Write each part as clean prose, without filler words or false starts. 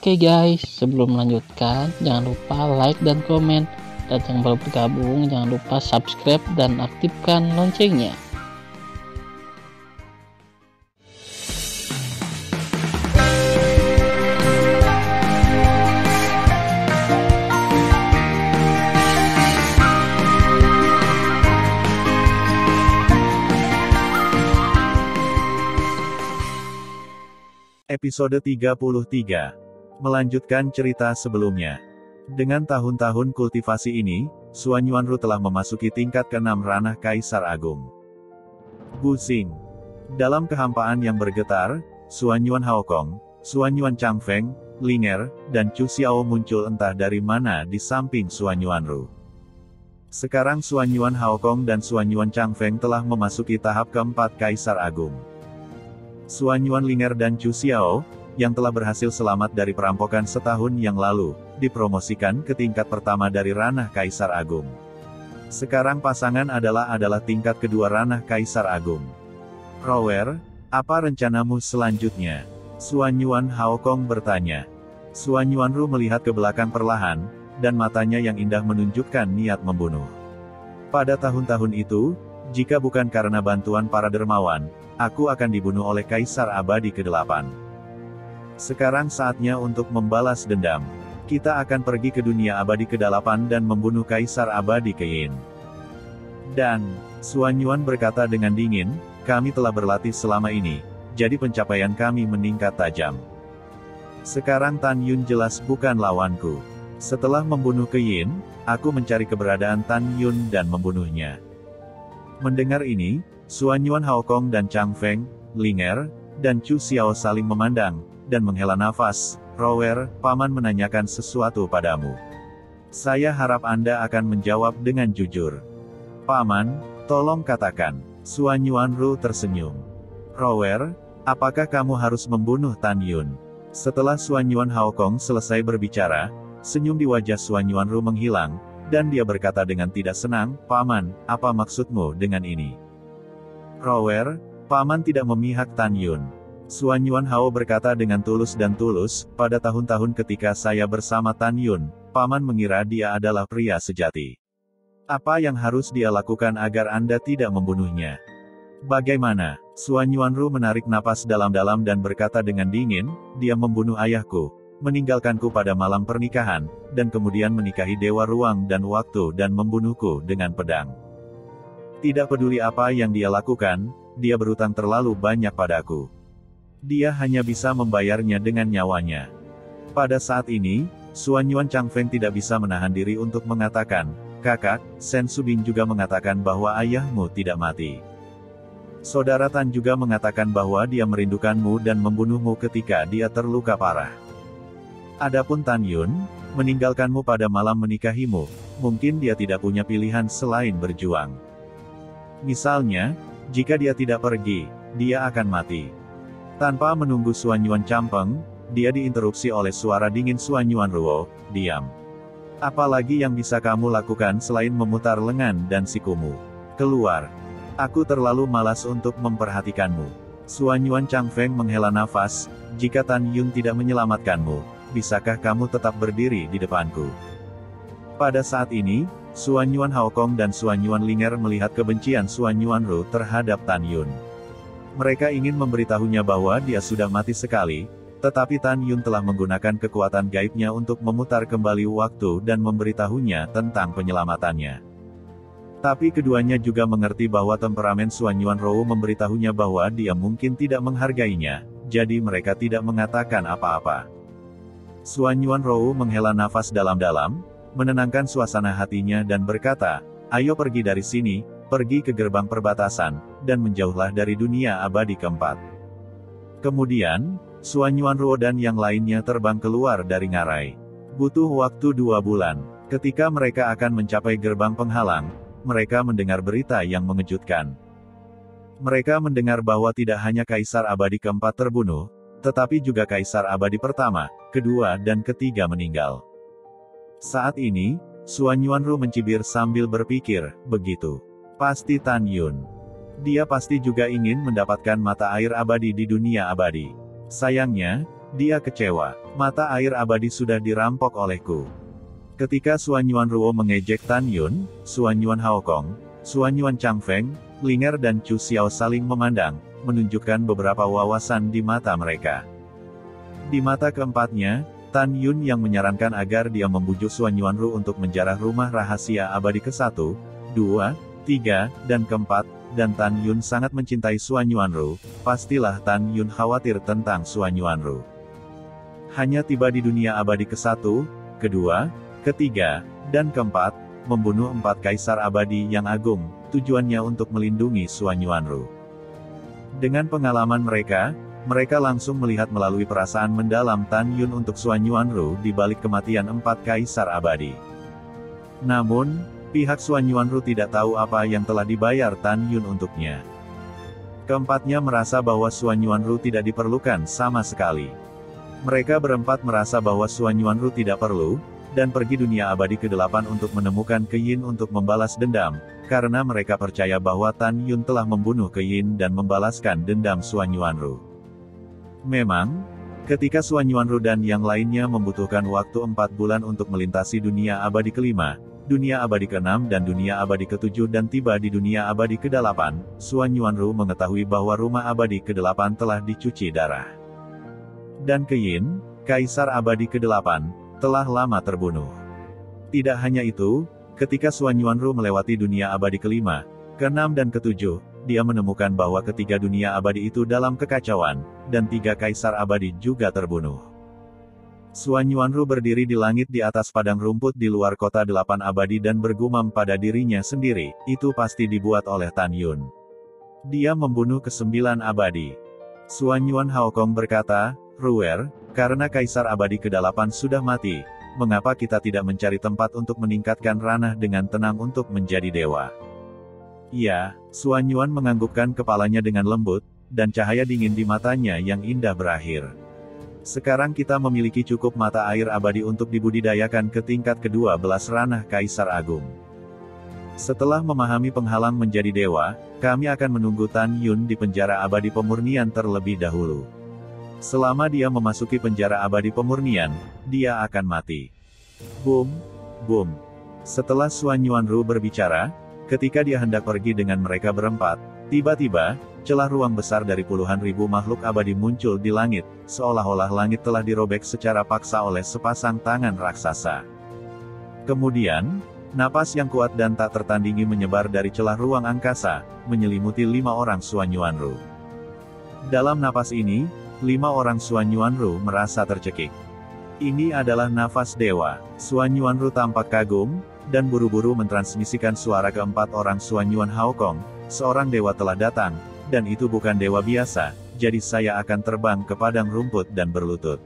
Oke guys, sebelum melanjutkan, jangan lupa like dan komen. Dan yang baru bergabung, jangan lupa subscribe dan aktifkan loncengnya. Episode 33. Melanjutkan cerita sebelumnya. Dengan tahun-tahun kultivasi ini, Xuan Yuanru telah memasuki tingkat ke-6 ranah Kaisar Agung. Busing. Dalam kehampaan yang bergetar, Xuan Yuan Haokong, Xuan Yuan Changfeng, Linger, dan Chu Xiao muncul entah dari mana di samping Xuan Yuanru. Sekarang Xuan Yuan Haokong dan Xuan Yuan Changfeng telah memasuki tahap keempat Kaisar Agung. Xuan Yuan Linger dan Chu Xiao, yang telah berhasil selamat dari perampokan setahun yang lalu, dipromosikan ke tingkat pertama dari ranah Kaisar Agung. Sekarang pasangan adalah tingkat kedua ranah Kaisar Agung. Rower, apa rencanamu selanjutnya? Xuan Yuan Haokong bertanya. Xuan Yuanru melihat ke belakang perlahan, dan matanya yang indah menunjukkan niat membunuh. Pada tahun-tahun itu, jika bukan karena bantuan para dermawan, aku akan dibunuh oleh Kaisar Abadi ke-8. Sekarang saatnya untuk membalas dendam. Kita akan pergi ke dunia abadi ke-8 dan membunuh Kaisar Abadi ke-Yin. Dan, Xuan Yuan berkata dengan dingin, kami telah berlatih selama ini, jadi pencapaian kami meningkat tajam. Sekarang Tan Yun jelas bukan lawanku. Setelah membunuh ke-Yin, aku mencari keberadaan Tan Yun dan membunuhnya. Mendengar ini, Xuan Yuan Haokong dan Changfeng, Linger, dan Chu Xiao saling memandang, dan menghela nafas. Rower, Paman menanyakan sesuatu padamu. Saya harap Anda akan menjawab dengan jujur. Paman, tolong katakan. Xuan Yuanru tersenyum. Rower, apakah kamu harus membunuh Tan Yun? Setelah Xuan Yuan Haokong selesai berbicara, senyum di wajah Xuan Yuanru menghilang, dan dia berkata dengan tidak senang, Paman, apa maksudmu dengan ini? Rower, Paman tidak memihak Tan Yun. Xuan Yuan Hao berkata dengan tulus, pada tahun-tahun ketika saya bersama Tan Yun, Paman mengira dia adalah pria sejati. Apa yang harus dia lakukan agar Anda tidak membunuhnya? Bagaimana? Xuan Yuanru menarik napas dalam-dalam dan berkata dengan dingin, dia membunuh ayahku, meninggalkanku pada malam pernikahan, dan kemudian menikahi Dewa Ruang dan Waktu dan membunuhku dengan pedang. Tidak peduli apa yang dia lakukan, dia berutang terlalu banyak padaku. Dia hanya bisa membayarnya dengan nyawanya. Pada saat ini, Xuan Yuan Changfeng tidak bisa menahan diri untuk mengatakan, kakak, Sen Subing juga mengatakan bahwa ayahmu tidak mati. Saudara Tan juga mengatakan bahwa dia merindukanmu dan membunuhmu ketika dia terluka parah. Adapun Tan Yun, meninggalkanmu pada malam menikahimu, mungkin dia tidak punya pilihan selain berjuang. Misalnya, jika dia tidak pergi, dia akan mati. Tanpa menunggu Xuan Yuan Changfeng, dia diinterupsi oleh suara dingin Xuan Yuanru, diam. Apalagi yang bisa kamu lakukan selain memutar lengan dan sikumu? Keluar. Aku terlalu malas untuk memperhatikanmu. Xuan Yuan Changfeng menghela nafas, jika Tan Yun tidak menyelamatkanmu, bisakah kamu tetap berdiri di depanku? Pada saat ini, Xuan Yuan Haokong dan Xuan Yuan Linger melihat kebencian Xuan Yuanru terhadap Tan Yun. Mereka ingin memberitahunya bahwa dia sudah mati sekali, tetapi Tan Yun telah menggunakan kekuatan gaibnya untuk memutar kembali waktu dan memberitahunya tentang penyelamatannya. Tapi keduanya juga mengerti bahwa temperamen Xuan Yuanru memberitahunya bahwa dia mungkin tidak menghargainya, jadi mereka tidak mengatakan apa-apa. Xuan Yuanru menghela nafas dalam-dalam, menenangkan suasana hatinya dan berkata, ayo pergi dari sini, pergi ke gerbang perbatasan, dan menjauhlah dari dunia abadi keempat. Kemudian, Xuan Yuanru dan yang lainnya terbang keluar dari ngarai. Butuh waktu 2 bulan. Ketika mereka akan mencapai gerbang penghalang, mereka mendengar berita yang mengejutkan. Mereka mendengar bahwa tidak hanya Kaisar Abadi keempat terbunuh, tetapi juga Kaisar Abadi pertama, kedua dan ketiga meninggal. Saat ini, Xuan Yuanru mencibir sambil berpikir, begitu. Pasti Tan Yun. Dia pasti juga ingin mendapatkan mata air abadi di dunia abadi. Sayangnya, Dia kecewa. Mata air abadi sudah dirampok olehku. Ketika Xuan Yuanruo mengejek Tan Yun, Xuan Yuan Haokong, Xuan Yuan Changfeng, Linger dan Chu Xiao saling memandang, menunjukkan beberapa wawasan di mata mereka. Di mata keempatnya, Tan Yun yang menyarankan agar dia membujuk Xuan Yuanru untuk menjarah rumah rahasia abadi ke-1, 2, 3, dan ke-4, dan Tan Yun sangat mencintai Xuan Yuanru, pastilah Tan Yun khawatir tentang Xuan Yuanru. Hanya tiba di dunia abadi ke-1, ke-2, ke-3, dan ke-4, membunuh 4 kaisar abadi yang agung, tujuannya untuk melindungi Xuan Yuanru. Dengan pengalaman mereka langsung melihat melalui perasaan mendalam Tan Yun untuk Xuan Yuanru di balik kematian 4 kaisar abadi. Namun, pihak Xuan Yuanru tidak tahu apa yang telah dibayar Tan Yun untuknya. Keempatnya merasa bahwa Xuan Yuanru tidak diperlukan sama sekali. Mereka berempat merasa bahwa Xuan Yuanru tidak perlu, dan pergi dunia abadi ke-8 untuk menemukan Keyin untuk membalas dendam, karena mereka percaya bahwa Tan Yun telah membunuh Keyin dan membalaskan dendam Xuan Yuanru. Memang, ketika Xuan Yuanru dan yang lainnya membutuhkan waktu 4 bulan untuk melintasi dunia abadi ke-5, dunia abadi ke-6 dan dunia abadi ke-7 dan tiba di dunia abadi ke-8, Xuan Yuanru mengetahui bahwa rumah abadi ke-8 telah dicuci darah. Dan Keyin, kaisar abadi ke-8, telah lama terbunuh. Tidak hanya itu, ketika Xuan Yuanru melewati dunia abadi ke-5, ke-6 dan ke-7, dia menemukan bahwa ketiga dunia abadi itu dalam kekacauan, dan 3 kaisar abadi juga terbunuh. Xuan Yuanru berdiri di langit di atas padang rumput di luar kota 8 abadi dan bergumam pada dirinya sendiri, itu pasti dibuat oleh Tan Yun. Dia membunuh ke-9 abadi. Xuan Yuan Haokong berkata, Ruer, karena kaisar abadi ke-8 sudah mati, mengapa kita tidak mencari tempat untuk meningkatkan ranah dengan tenang untuk menjadi dewa? Ya, Xuan Yuan menganggukkan kepalanya dengan lembut, dan cahaya dingin di matanya yang indah berakhir. Sekarang kita memiliki cukup mata air abadi untuk dibudidayakan ke tingkat ke-12 ranah Kaisar Agung. Setelah memahami penghalang menjadi dewa, kami akan menunggu Tan Yun di penjara abadi pemurnian terlebih dahulu. Selama dia memasuki penjara abadi pemurnian, dia akan mati. Boom, boom. Setelah Xuan Yuanru berbicara, ketika dia hendak pergi dengan mereka berempat, tiba-tiba, celah ruang besar dari puluhan ribu makhluk abadi muncul di langit, seolah-olah langit telah dirobek secara paksa oleh sepasang tangan raksasa. Kemudian, napas yang kuat dan tak tertandingi menyebar dari celah ruang angkasa, menyelimuti 5 orang Xuan Yuanru. Dalam napas ini, 5 orang Xuan Yuanru merasa tercekik. Ini adalah nafas dewa. Xuan Yuanru tampak kagum, dan buru-buru mentransmisikan suara ke-4 orang Xuan Yuan Haokong, seorang dewa telah datang, dan itu bukan dewa biasa, jadi saya akan terbang ke padang rumput dan berlutut.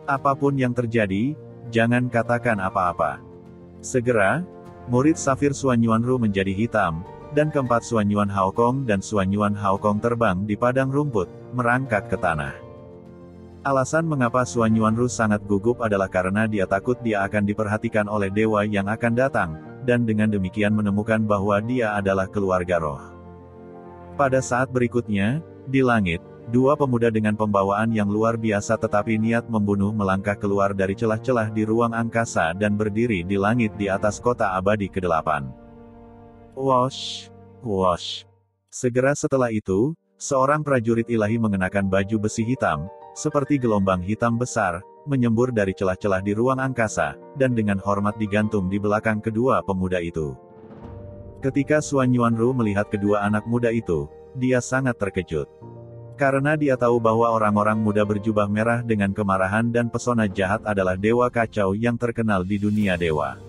Apapun yang terjadi, jangan katakan apa-apa. Segera, murid Safir Xuan Yuanru menjadi hitam, dan ke-4 Xuan Yuan Haokong dan Xuan Yuan Haokong terbang di padang rumput, merangkak ke tanah. Alasan mengapa Xuan Yuanru sangat gugup adalah karena dia takut dia akan diperhatikan oleh dewa yang akan datang, dan dengan demikian menemukan bahwa dia adalah keluarga roh. Pada saat berikutnya, di langit, 2 pemuda dengan pembawaan yang luar biasa tetapi niat membunuh melangkah keluar dari celah-celah di ruang angkasa dan berdiri di langit di atas kota abadi ke-8. Wosh, wosh. Segera setelah itu, seorang prajurit ilahi mengenakan baju besi hitam, seperti gelombang hitam besar, menyembur dari celah-celah di ruang angkasa, dan dengan hormat digantung di belakang kedua pemuda itu. Ketika Xuan Yuanru melihat kedua anak muda itu, dia sangat terkejut. Karena dia tahu bahwa orang-orang muda berjubah merah dengan kemarahan dan pesona jahat adalah dewa kacau yang terkenal di dunia dewa.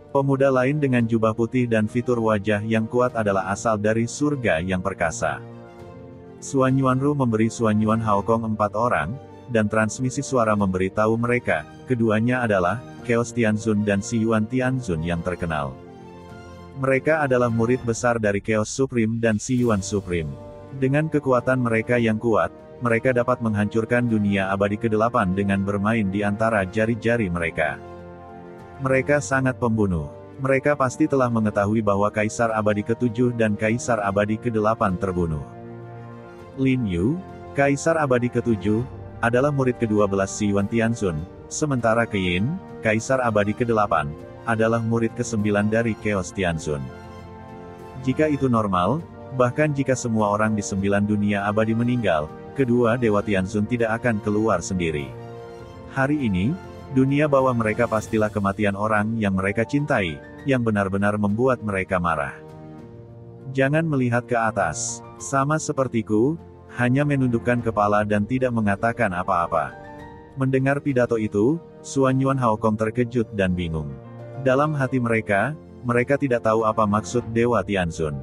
Pemuda lain dengan jubah putih dan fitur wajah yang kuat adalah asal dari surga yang perkasa. Xuan Yuanru memberi Xuan Yuan Haokong 4 orang, dan transmisi suara memberitahu mereka, keduanya adalah, Chaos Tianzun dan Si Yuan Tianzun yang terkenal. Mereka adalah murid besar dari Chaos Supreme dan Si Yuan Supreme. Dengan kekuatan mereka yang kuat, mereka dapat menghancurkan dunia abadi ke-8 dengan bermain di antara jari-jari mereka. Mereka sangat pembunuh. Mereka pasti telah mengetahui bahwa Kaisar Abadi ke-7 dan Kaisar Abadi ke-8 terbunuh. Lin Yu, Kaisar Abadi ke-7, adalah murid ke-12 Si Yuan Tianzun, sementara Keyin, Kaisar Abadi ke-8, adalah murid ke-9 dari Chaos Tianzun. Jika itu normal, bahkan jika semua orang di 9 dunia abadi meninggal, kedua Dewa Tianzun tidak akan keluar sendiri. Hari ini, dunia bawah mereka pastilah kematian orang yang mereka cintai, yang benar-benar membuat mereka marah. Jangan melihat ke atas, sama sepertiku, hanya menundukkan kepala dan tidak mengatakan apa-apa. Mendengar pidato itu, Xuan Yuan Haokong terkejut dan bingung. Dalam hati mereka tidak tahu apa maksud Dewa Tianzun.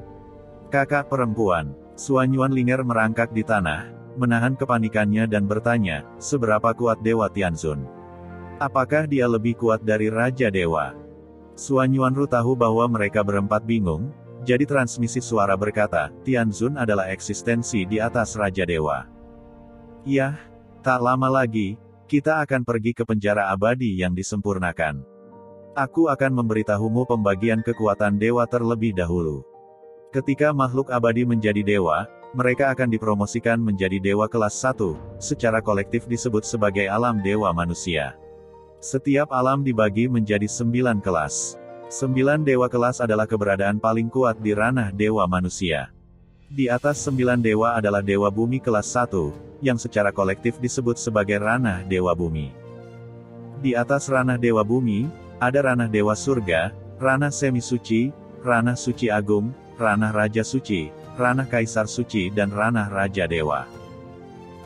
Kakak perempuan, Xuan Yuan Linger merangkak di tanah, menahan kepanikannya dan bertanya, seberapa kuat Dewa Tianzun? Apakah dia lebih kuat dari Raja Dewa? Xuan Yuanru tahu bahwa mereka berempat bingung, jadi transmisi suara berkata, Tianzun adalah eksistensi di atas Raja Dewa. Yah, tak lama lagi, kita akan pergi ke penjara abadi yang disempurnakan. Aku akan memberitahumu pembagian kekuatan dewa terlebih dahulu. Ketika makhluk abadi menjadi dewa, mereka akan dipromosikan menjadi dewa kelas 1, secara kolektif disebut sebagai alam dewa manusia. Setiap alam dibagi menjadi 9 kelas. 9 dewa kelas adalah keberadaan paling kuat di ranah dewa manusia. Di atas 9 dewa adalah dewa bumi kelas 1, yang secara kolektif disebut sebagai ranah dewa bumi. Di atas ranah dewa bumi, ada ranah dewa surga, ranah semi suci, ranah suci agung, ranah raja suci, ranah kaisar suci dan ranah raja dewa.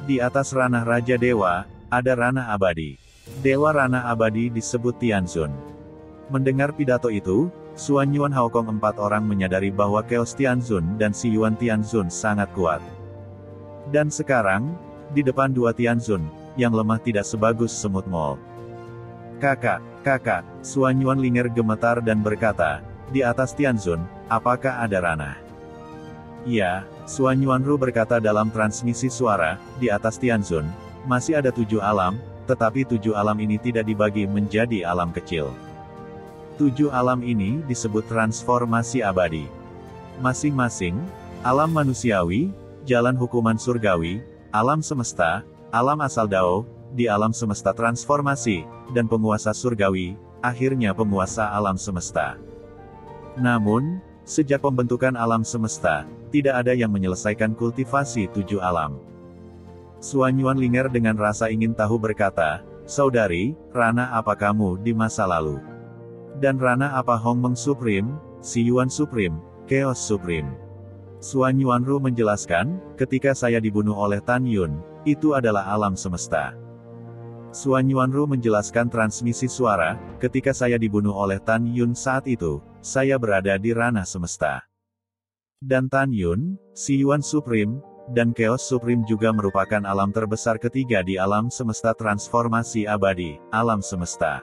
Di atas ranah raja dewa, ada ranah abadi. Dewa ranah abadi disebut Tianzun. Mendengar pidato itu, Xuan Yuan Haokong 4 orang menyadari bahwa Chaos Tianzun dan Si Yuan Tianzun sangat kuat. Dan sekarang, di depan dua Tianzun, yang lemah tidak sebagus semut mol. Kakak, Xuan Yuan Linger gemetar dan berkata, di atas Tianzun, apakah ada ranah? Ya, Xuan Yuanru berkata dalam transmisi suara, di atas Tianzun, masih ada 7 alam, tetapi 7 alam ini tidak dibagi menjadi alam kecil. 7 alam ini disebut transformasi abadi. Masing-masing, alam manusiawi, jalan hukuman surgawi, alam semesta, alam asal Dao, di alam semesta transformasi, dan penguasa surgawi, akhirnya penguasa alam semesta. Namun, sejak pembentukan alam semesta, tidak ada yang menyelesaikan kultivasi 7 alam. Xuan Yuan Linger dengan rasa ingin tahu berkata, saudari, ranah apa kamu di masa lalu? Dan ranah apa Hong Meng Supreme, Si Yuan Supreme, Chaos Supreme? Xuan Yuanru menjelaskan, ketika saya dibunuh oleh Tan Yun, itu adalah alam semesta. Xuan Yuanru menjelaskan transmisi suara, ketika saya dibunuh oleh Tan Yun saat itu, saya berada di ranah semesta. Dan Tan Yun, Si Yuan Supreme, dan Chaos Supreme juga merupakan alam terbesar ketiga di alam semesta transformasi abadi, alam semesta.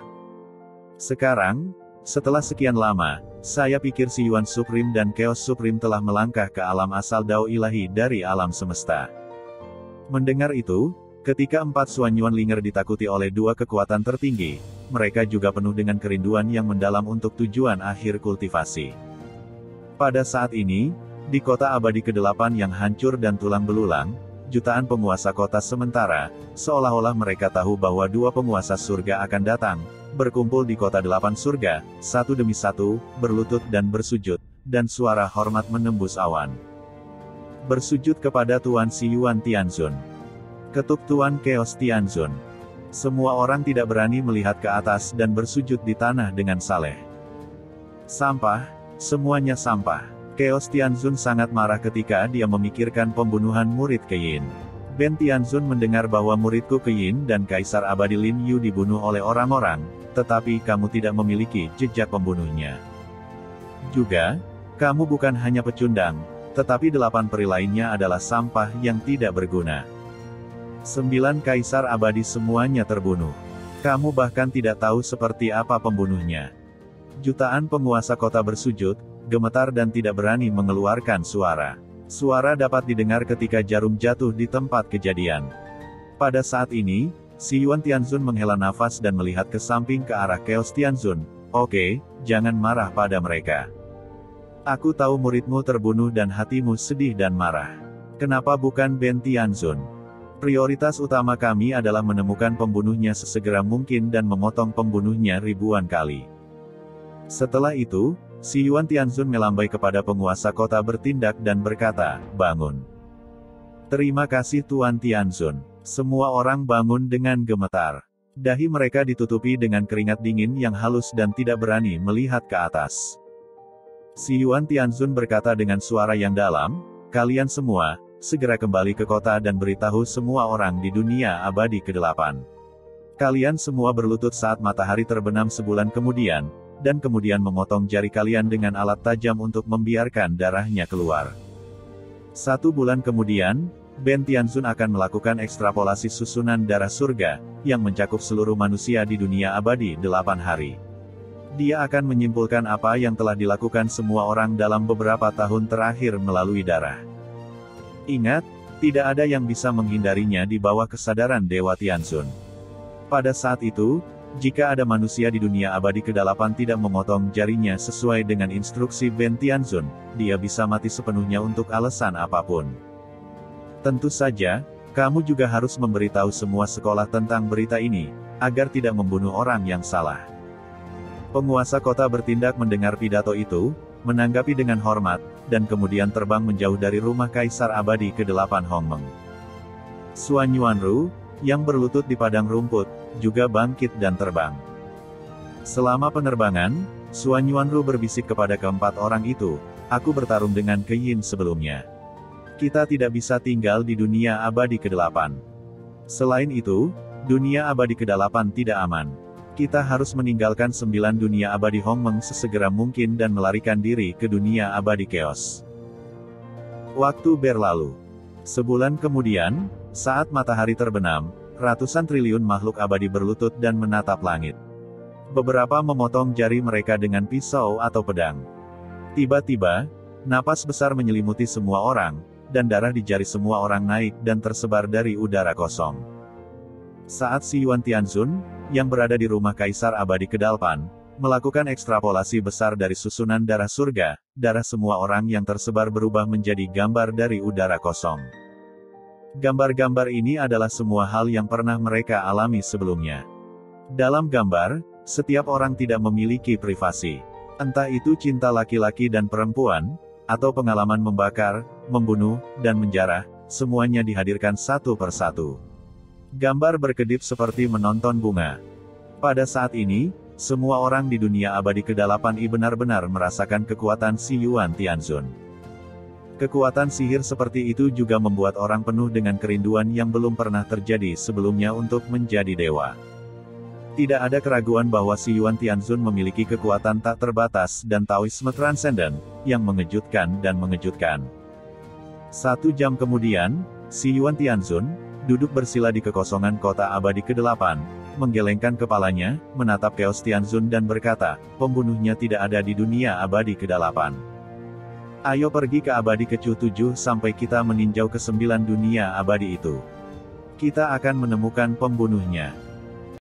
Sekarang, setelah sekian lama, saya pikir Si Yuan Supreme dan Chaos Supreme telah melangkah ke alam asal Dao ilahi dari alam semesta. Mendengar itu, ketika 4 Xuan Yuan Linger ditakuti oleh 2 kekuatan tertinggi, mereka juga penuh dengan kerinduan yang mendalam untuk tujuan akhir kultivasi. Pada saat ini, di kota abadi ke-8 yang hancur dan tulang belulang, jutaan penguasa kota sementara, seolah-olah mereka tahu bahwa 2 penguasa surga akan datang, berkumpul di kota 8 surga, satu demi satu, berlutut dan bersujud, dan suara hormat menembus awan. Bersujud kepada Tuan Si Yuan Tianzun. Ketuk Tuan Chaos Tianzun. Semua orang tidak berani melihat ke atas dan bersujud di tanah dengan saleh. Sampah, semuanya sampah. Chaos Tianzun sangat marah ketika dia memikirkan pembunuhan murid Keyin. Ben Tianzun mendengar bahwa muridku Keyin dan Kaisar Abadi Lin Yu dibunuh oleh orang-orang, tetapi kamu tidak memiliki jejak pembunuhnya. Juga, kamu bukan hanya pecundang, tetapi 8 peri lainnya adalah sampah yang tidak berguna. 9 Kaisar Abadi semuanya terbunuh. Kamu bahkan tidak tahu seperti apa pembunuhnya. Jutaan penguasa kota bersujud, gemetar dan tidak berani mengeluarkan suara. Suara dapat didengar ketika jarum jatuh di tempat kejadian. Pada saat ini, Si Yuan Tianzun menghela nafas dan melihat ke samping ke arah Chaos Tianzun. Oke, jangan marah pada mereka. Aku tahu muridmu terbunuh dan hatimu sedih dan marah. Kenapa bukan Ben Tianzun? Prioritas utama kami adalah menemukan pembunuhnya sesegera mungkin dan memotong pembunuhnya ribuan kali. Setelah itu, Si Yuan Tianzun melambai kepada penguasa kota bertindak dan berkata, "Bangun." "Terima kasih Tuan Tianzun." Semua orang bangun dengan gemetar. Dahi mereka ditutupi dengan keringat dingin yang halus dan tidak berani melihat ke atas. Si Yuan Tianzun berkata dengan suara yang dalam, "Kalian semua, segera kembali ke kota dan beritahu semua orang di dunia abadi ke-8. Kalian semua berlutut saat matahari terbenam sebulan kemudian, dan kemudian memotong jari kalian dengan alat tajam untuk membiarkan darahnya keluar. 1 bulan kemudian, Ben Tianzun akan melakukan ekstrapolasi susunan darah surga, yang mencakup seluruh manusia di dunia abadi 8 hari. Dia akan menyimpulkan apa yang telah dilakukan semua orang dalam beberapa tahun terakhir melalui darah. Ingat, tidak ada yang bisa menghindarinya di bawah kesadaran Dewa Tianzun. Pada saat itu, jika ada manusia di dunia abadi ke-8 tidak memotong jarinya sesuai dengan instruksi Ben Tianzun, dia bisa mati sepenuhnya untuk alasan apapun. Tentu saja, kamu juga harus memberitahu semua sekolah tentang berita ini, agar tidak membunuh orang yang salah. Penguasa kota bertindak mendengar pidato itu, menanggapi dengan hormat, dan kemudian terbang menjauh dari rumah Kaisar Abadi ke-8 Hongmeng. Suan Yuanru, yang berlutut di padang rumput, juga bangkit dan terbang. Selama penerbangan, Suan Yuanru berbisik kepada keempat orang itu, "Aku bertarung dengan Ke Yin sebelumnya. Kita tidak bisa tinggal di dunia abadi ke-8. Selain itu, dunia abadi ke-8 tidak aman. Kita harus meninggalkan 9 dunia abadi Hongmeng sesegera mungkin dan melarikan diri ke dunia abadi Chaos." Waktu berlalu. Sebulan kemudian, saat matahari terbenam, ratusan triliun makhluk abadi berlutut dan menatap langit. Beberapa memotong jari mereka dengan pisau atau pedang. Tiba-tiba, napas besar menyelimuti semua orang, dan darah di jari semua orang naik dan tersebar dari udara kosong. Saat Si Yuan Tianzun, yang berada di rumah Kaisar Abadi ke-8, melakukan ekstrapolasi besar dari susunan darah surga, darah semua orang yang tersebar berubah menjadi gambar dari udara kosong. Gambar-gambar ini adalah semua hal yang pernah mereka alami sebelumnya. Dalam gambar, setiap orang tidak memiliki privasi. Entah itu cinta laki-laki dan perempuan, atau pengalaman membakar, membunuh, dan menjarah, semuanya dihadirkan satu persatu. Gambar berkedip seperti menonton bunga. Pada saat ini, semua orang di dunia abadi ke-8 benar-benar merasakan kekuatan Si Yuan Tianzun. Kekuatan sihir seperti itu juga membuat orang penuh dengan kerinduan yang belum pernah terjadi sebelumnya untuk menjadi dewa. Tidak ada keraguan bahwa Si Yuan Tianzun memiliki kekuatan tak terbatas dan Taoisme transenden, yang mengejutkan dan mengejutkan. 1 jam kemudian, Si Yuan Tianzun, duduk bersila di kekosongan kota abadi ke-8, menggelengkan kepalanya, menatap Chaos Tianzun dan berkata, "Pembunuhnya tidak ada di dunia abadi ke-8. Ayo pergi ke abadi ke-7 sampai kita meninjau ke 9 dunia abadi itu. Kita akan menemukan pembunuhnya."